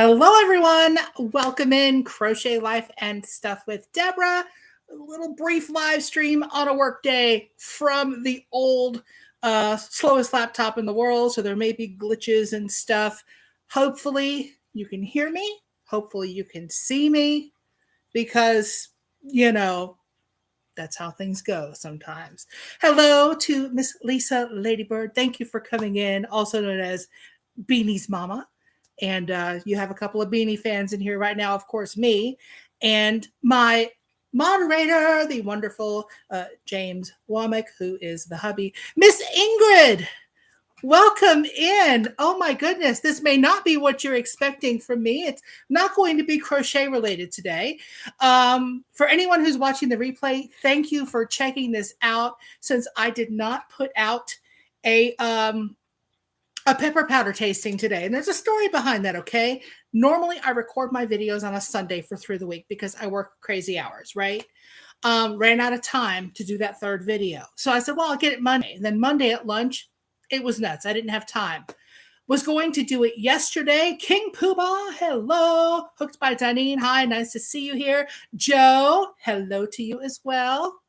Hello, everyone. Welcome in Crochet Life and Stuff with Debra. A little brief live stream on a work day from the old, slowest laptop in the world. So there may be glitches and stuff. Hopefully, you can hear me. Hopefully, you can see me because, that's how things go sometimes. Hello to Miss Lisa Ladybird. Thank you for coming in, also known as Beanie's Mama. And you have a couple of Beanie fans in here right now, of course, me and my moderator, the wonderful James Womack, who is the hubby. Miss Ingrid, welcome in. Oh my goodness, this may not be what you're expecting from me. It's not going to be crochet related today. For anyone who's watching the replay, thank you for checking this out. Since I did not put out a pepper powder tasting today. And there's a story behind that, okay? Normally, I record my videos on a Sunday for through the week because I work crazy hours, right? Ran out of time to do that third video. So I said, well, I'll get it Monday. And then Monday at lunch, it was nuts. I didn't have time. Was going to do it yesterday. King Poobah, hello. Hooked by Danine, hi, nice to see you here. Joe, hello to you as well.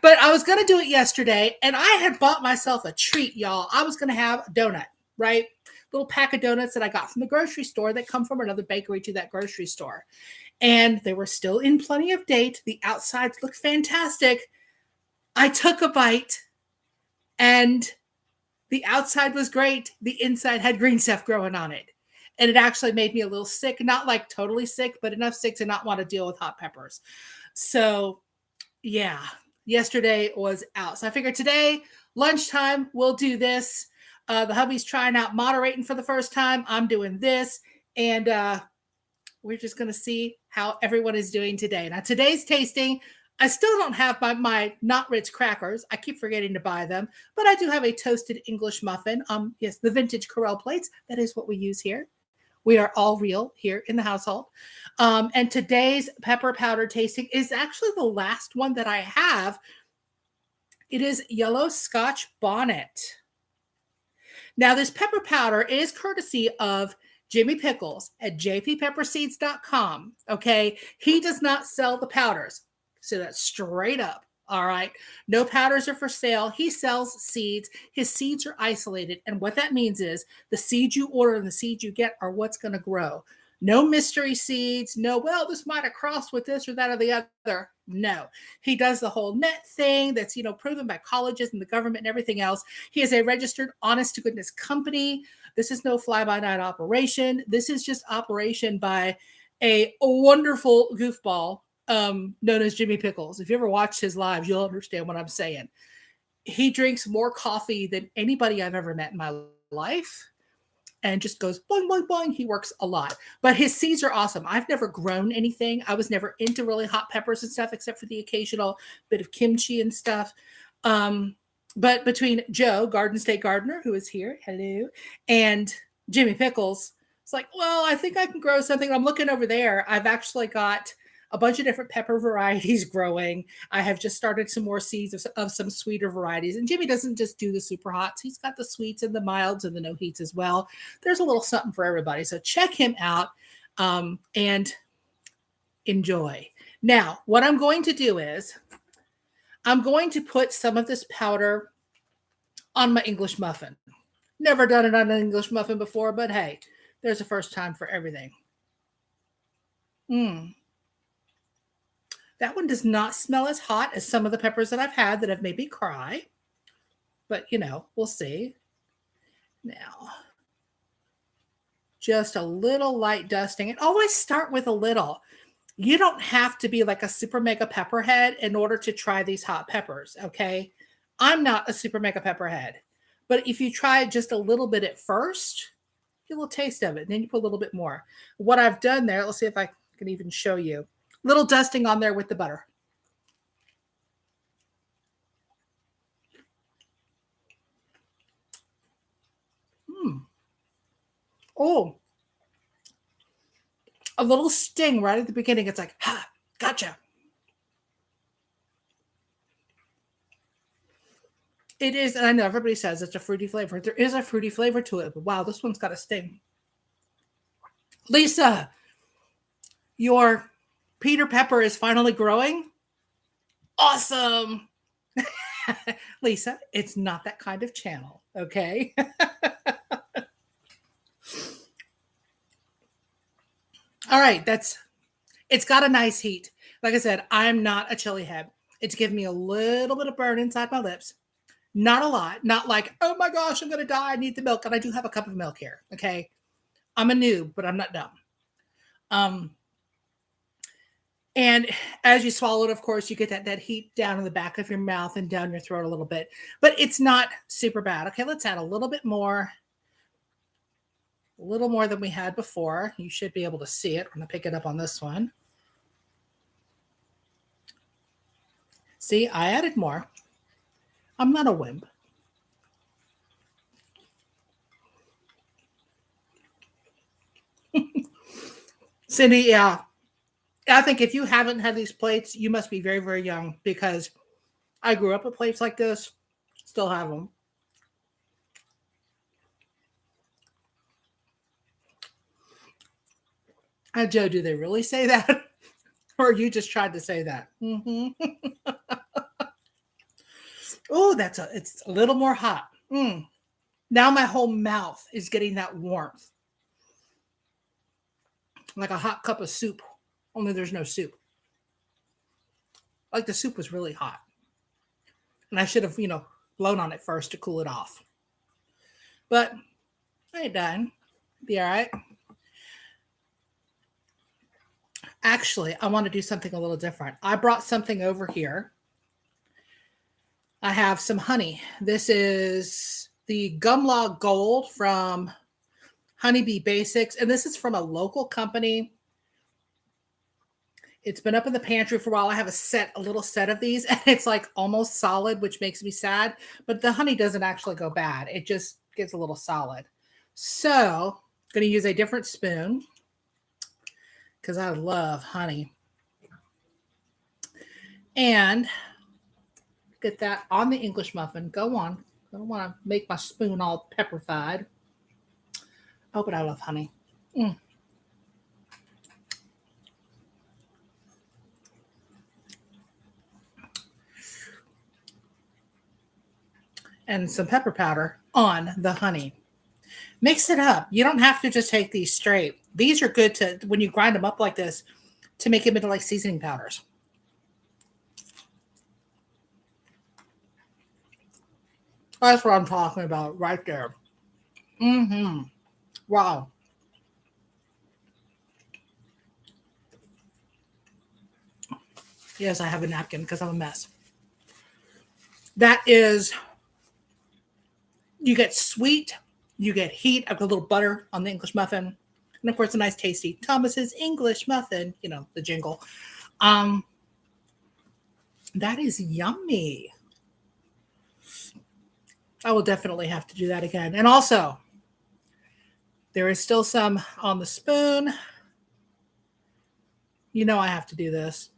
But I was going to do it yesterday, and I had bought myself a treat, y'all. I was going to have a donut, right? Little pack of donuts that I got from the grocery store that come from another bakery to that grocery store. And they were still in plenty of date. The outsides looked fantastic. I took a bite, and the outside was great. The inside had green stuff growing on it. And it actually made me a little sick. Not like totally sick, but enough sick to not want to deal with hot peppers. So yeah, yesterday was out. So I figured today, lunchtime, we'll do this. The hubby's trying out moderating for the first time. I'm doing this. And we're just going to see how everyone is doing today. Now, today's tasting, I still don't have my Not Ritz crackers. I keep forgetting to buy them. But I do have a toasted English muffin. Yes, the vintage Corel plates. That is what we use here. We are all real here in the household. And today's pepper powder tasting is actually the last one that I have. It is yellow Scotch Bonnet. Now, this pepper powder is courtesy of Jimmy Pickles at jppepperseeds.com. Okay. He does not sell the powders. So that's straight up. All right. No powders are for sale. He sells seeds. His seeds are isolated. And what that means is the seeds you order and the seeds you get are what's going to grow. No mystery seeds. No, well, this might have crossed with this or that or the other. No. He does the whole net thing that's, proven by colleges and the government and everything else. He is a registered, honest to goodness company. This is no fly-by-night operation. This is just operation by a wonderful goofball known as Jimmy Pickles. If you ever watched his lives, you'll understand what I'm saying. He drinks more coffee than anybody I've ever met in my life and just goes boing, boing, boing. He works a lot, but his seeds are awesome. I've never grown anything. I was never into really hot peppers and stuff, except for the occasional bit of kimchi and stuff. But between Joe, Garden State Gardener, who is here, hello, and Jimmy Pickles, it's like, well, I think I can grow something. I'm looking over there. I've actually got a bunch of different pepper varieties growing. I have just started some more seeds of some sweeter varieties. And Jimmy doesn't just do the super hots. He's got the sweets and the milds and the no heats as well. There's a little something for everybody. So check him out and enjoy. Now, what I'm going to do is I'm going to put some of this powder on my English muffin. Never done it on an English muffin before, but hey, there's a first time for everything. That one does not smell as hot as some of the peppers that I've had that have made me cry. But, we'll see. Now, just a little light dusting. And always start with a little. You don't have to be like a super mega pepperhead in order to try these hot peppers, okay? I'm not a super mega pepperhead. But if you try just a little bit at first, get a little taste of it. And then you put a little bit more. What I've done there, let's see if I can even show you. Little dusting on there with the butter. Oh, a little sting right at the beginning. It's like, ha, gotcha. It is, and I know everybody says it's a fruity flavor. There is a fruity flavor to it, but wow, this one's got a sting. Lisa, your Peter Pepper is finally growing. Awesome. Lisa, it's not that kind of channel, okay? All right, it's got a nice heat. Like I said, I'm not a chili head. It's giving me a little bit of burn inside my lips. Not a lot. Not like, oh my gosh, I'm going to die. I need the milk. And I do have a cup of milk here. Okay. I'm a noob, but I'm not dumb. Um, and as you swallow it, of course, you get that heat down in the back of your mouth and down your throat a little bit. But it's not super bad. Okay, let's add a little bit more. A little more than we had before. You should be able to see it. I'm going to pick it up on this one. See, I added more. I'm not a wimp. Cindy, yeah. I think if you haven't had these plates, you must be very, very young because I grew up with plates like this. Still have them. Joe, do they really say that? Or you just tried to say that? Mm-hmm. Oh, it's a little more hot. Now my whole mouth is getting that warmth. Like a hot cup of soup, only there's no soup. Like the soup was really hot. And I should have, blown on it first to cool it off. But I ain't done. Be all right. Actually, I want to do something a little different. I brought something over here. I have some honey. This is the Gumlaw Gold from Honeybee Basics, and this is from a local company. It's been up in the pantry for a while. I have a little set of these, and it's like almost solid, which makes me sad. But the honey doesn't actually go bad. It just gets a little solid. So I'm going to use a different spoon because I love honey. And get that on the English muffin. Go on. I don't want to make my spoon all pepper-fied. Oh, but I love honey. And some pepper powder on the honey. Mix it up. You don't have to just take these straight. These are good to, when you grind them up like this, to make them into like seasoning powders. That's what I'm talking about right there. Wow. Yes, I have a napkin because I'm a mess. That is, you get sweet, you get heat. I've got a little butter on the English muffin. And of course, a nice tasty Thomas's English muffin, the jingle. That is yummy. I will definitely have to do that again. And also, there is still some on the spoon. I have to do this.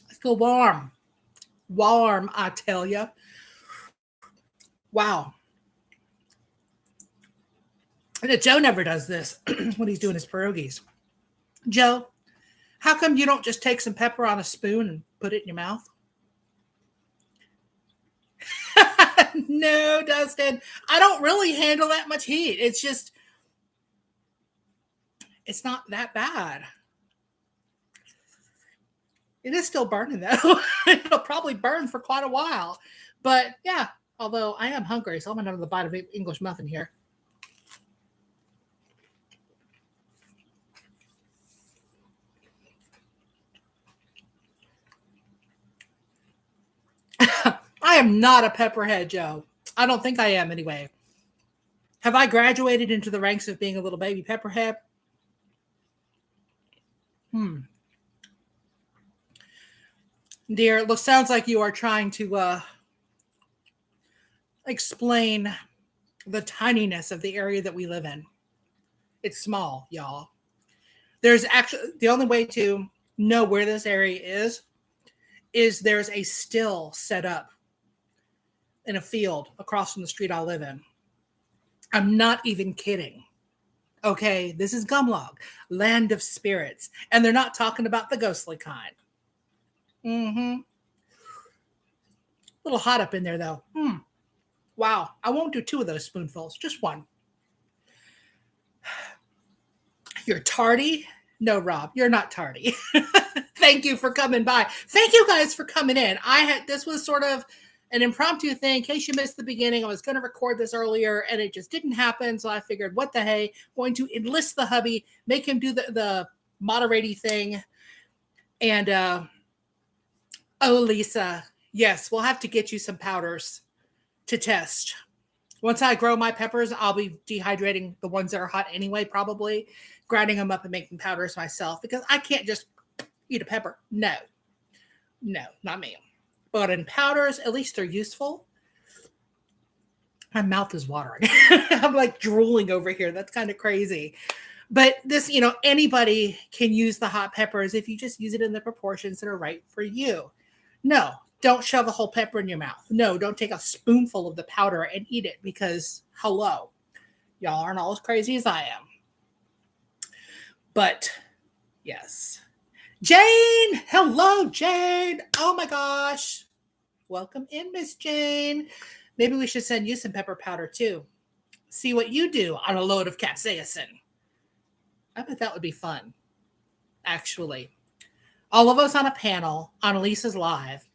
It's still warm. Warm, I tell you. Wow. And Joe never does this when he's doing his pierogies. Joe, how come you don't just take some pepper on a spoon and put it in your mouth? No, Dustin. I don't really handle that much heat. It's not that bad. It is still burning, though. It'll probably burn for quite a while. But yeah, although I am hungry, so I'm going to have another bite of English muffin here. I am not a pepperhead, Joe. I don't think I am anyway. Have I graduated into the ranks of being a little baby pepperhead? Dear, it sounds like you are trying to explain the tininess of the area that we live in. It's small, y'all. There's actually, the only way to know where this area is is there's a still set up in a field across from the street I live in. I'm not even kidding. Okay, this is Gumlog, land of spirits. And they're not talking about the ghostly kind. Mm-hmm. A little hot up in there, though. Wow. I won't do 2 of those spoonfuls, just 1. You're tardy? No, Rob, you're not tardy. Thank you for coming by. Thank you guys for coming in. This was sort of an impromptu thing. In case you missed the beginning, I was going to record this earlier and it just didn't happen. So I figured, what the hey, going to enlist the hubby, make him do the moderating thing. And, oh, Lisa, yes, we'll have to get you some powders to test. Once I grow my peppers, I'll be dehydrating the ones that are hot anyway, probably grinding them up and making powders myself because I can't just eat a pepper. No, not me. But in powders, at least they're useful. My mouth is watering. I'm like drooling over here. That's kind of crazy. But this, anybody can use the hot peppers if you just use it in the proportions that are right for you. No, don't shove a whole pepper in your mouth. No, don't take a spoonful of the powder and eat it because, hello, y'all aren't all as crazy as I am. But, yes. Jane! Hello, Jane! Oh my gosh. Welcome in, Miss Jane. Maybe we should send you some pepper powder too. See what you do on a load of capsaicin. I bet that would be fun, actually. All of us on a panel on Elisa's Live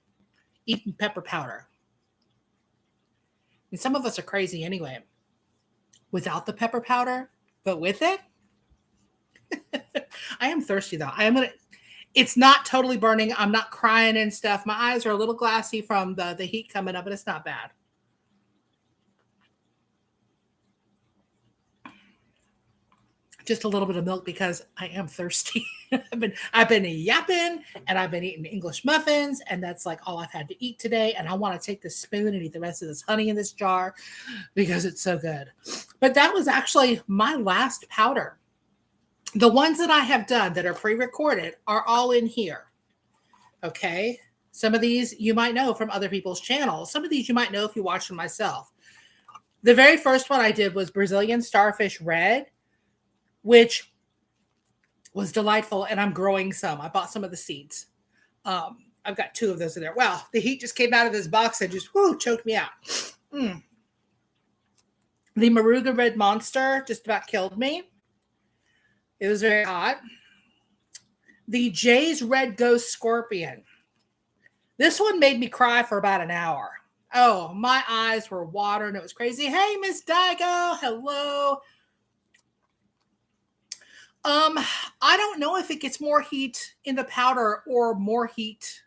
eating pepper powder. And some of us are crazy anyway. Without the pepper powder, but with it, I am thirsty though. It's not totally burning. I'm not crying and stuff. My eyes are a little glassy from the heat coming up, but it's not bad. Just a little bit of milk because I am thirsty. I've been yapping and I've been eating English muffins and that's like all I've had to eat today. And I want to take this spoon and eat the rest of this honey in this jar because it's so good. But that was actually my last powder. The ones that I have done that are pre-recorded are all in here. Okay. Some of these you might know from other people's channels. Some of these you might know if you watch them myself. The very first one I did was Brazilian Starfish Red, which was delightful. And I'm growing some. I bought some of the seeds. I've got 2 of those in there. Wow. The heat just came out of this box and just choked me out. The Moruga Red Monster just about killed me. It was very hot. The Jay's Red Ghost Scorpion. This one made me cry for about an hour. Oh, my eyes were watering. It was crazy. Hey, Miss Daigo. Hello. I don't know if it gets more heat in the powder or more heat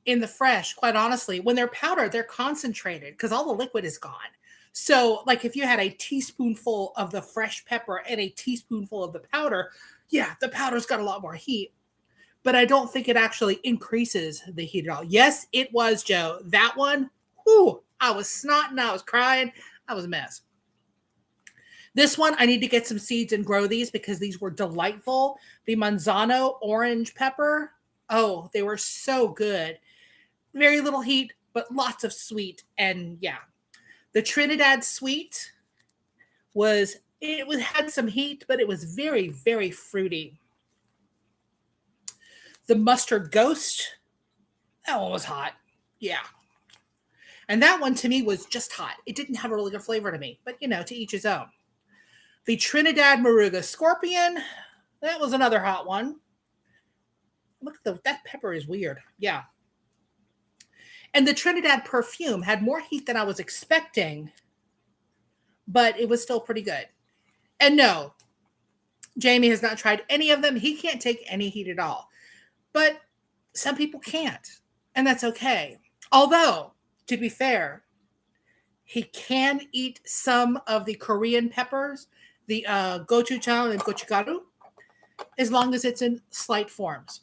in the fresh, quite honestly. When they're powdered, they're concentrated because all the liquid is gone. So, like if you had a teaspoonful of the fresh pepper and a teaspoonful of the powder, yeah, the powder's got a lot more heat. But I don't think it actually increases the heat at all. Yes, it was, Joe. That one, I was snotting, I was crying. I was a mess. This one, I need to get some seeds and grow these because these were delightful. The Manzano orange pepper, oh, they were so good. Very little heat, but lots of sweet. And yeah. The Trinidad Sweet had some heat, but it was very, very fruity. The Mustard Ghost, that one was hot. Yeah. And that one to me was just hot. It didn't have a really good flavor to me, but to each his own. The Trinidad Moruga Scorpion, that was another hot one. Look at that pepper is weird. Yeah. And the Trinidad Perfume had more heat than I was expecting, but it was still pretty good. And no, Jamie has not tried any of them. He can't take any heat at all. But some people can't, and that's okay. Although, to be fair, he can eat some of the Korean peppers, the gochujang and gochugaru, as long as it's in slight forms.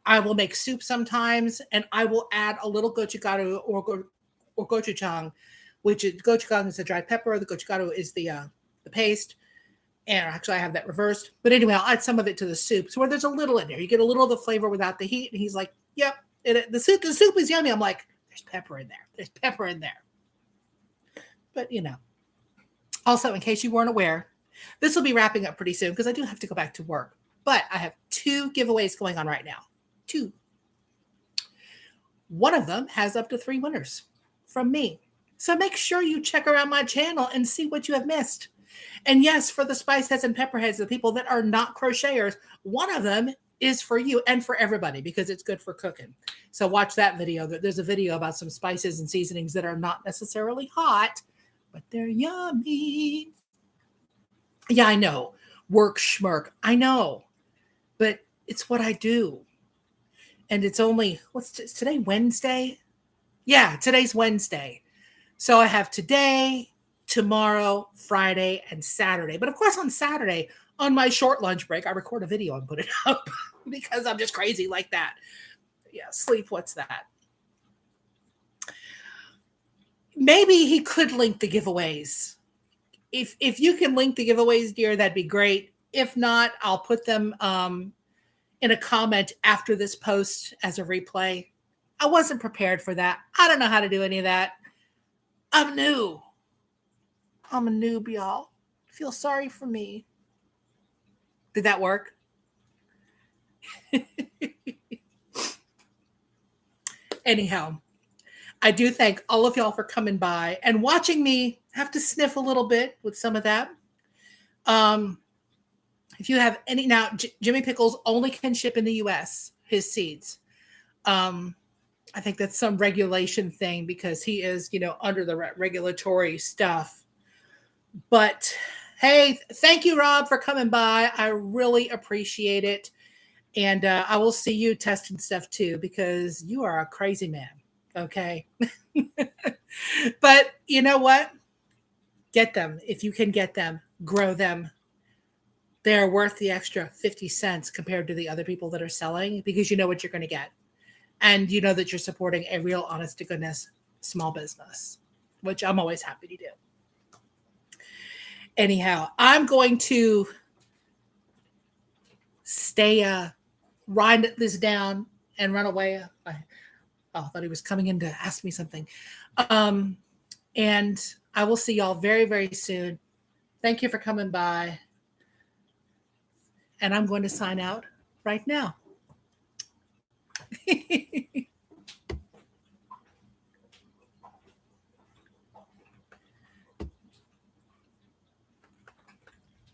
I will make soup sometimes, and I will add a little gochugaru or gochujang, which is gochujang is the dried pepper, the gochugaru is the paste, and actually I have that reversed. But anyway, I'll add some of it to the soup, so where there's a little in there, you get a little of the flavor without the heat. And he's like, Yep. The soup is yummy. I'm like, there's pepper in there. There's pepper in there. But, also, in case you weren't aware, this will be wrapping up pretty soon because I do have to go back to work. But I have 2 giveaways going on right now. 2. One of them has up to 3 winners from me. So make sure you check around my channel and see what you have missed. And yes, for the spice heads and pepper heads, the people that are not crocheters, one of them is for you and for everybody because it's good for cooking. So watch that video. There's a video about some spices and seasonings that are not necessarily hot, but they're yummy. Yeah, I know. Work schmirk. I know. But it's what I do. And it's only, today? Wednesday? Yeah, today's Wednesday. So I have today, tomorrow, Friday, and Saturday. But of course, on Saturday, on my short lunch break, I record a video and put it up because I'm just crazy like that. Yeah, sleep, what's that? Maybe he could link the giveaways. If you can link the giveaways, dear, that'd be great. If not, I'll put them in a comment after this post as a replay. I wasn't prepared for that. I don't know how to do any of that. I'm new. I'm a noob, y'all. Feel sorry for me. Did that work? Anyhow, I do thank all of y'all for coming by and watching me have to sniff a little bit with some of that. If you have any, now Jimmy Pickles only can ship in the US, his seeds. I think that's some regulation thing because he is, under the regulatory stuff. But hey, thank you, Rob, for coming by. I really appreciate it. And I will see you testing stuff too, because you are a crazy man. Okay. But you know what? Get them. If you can get them, grow them. They're worth the extra 50 cents compared to the other people that are selling because you know what you're going to get. And you know that you're supporting a real honest to goodness small business, which I'm always happy to do. Anyhow, I'm going to wind this down and run away. I thought he was coming in to ask me something. And I will see y'all very, very soon. Thank you for coming by. And I'm going to sign out right now.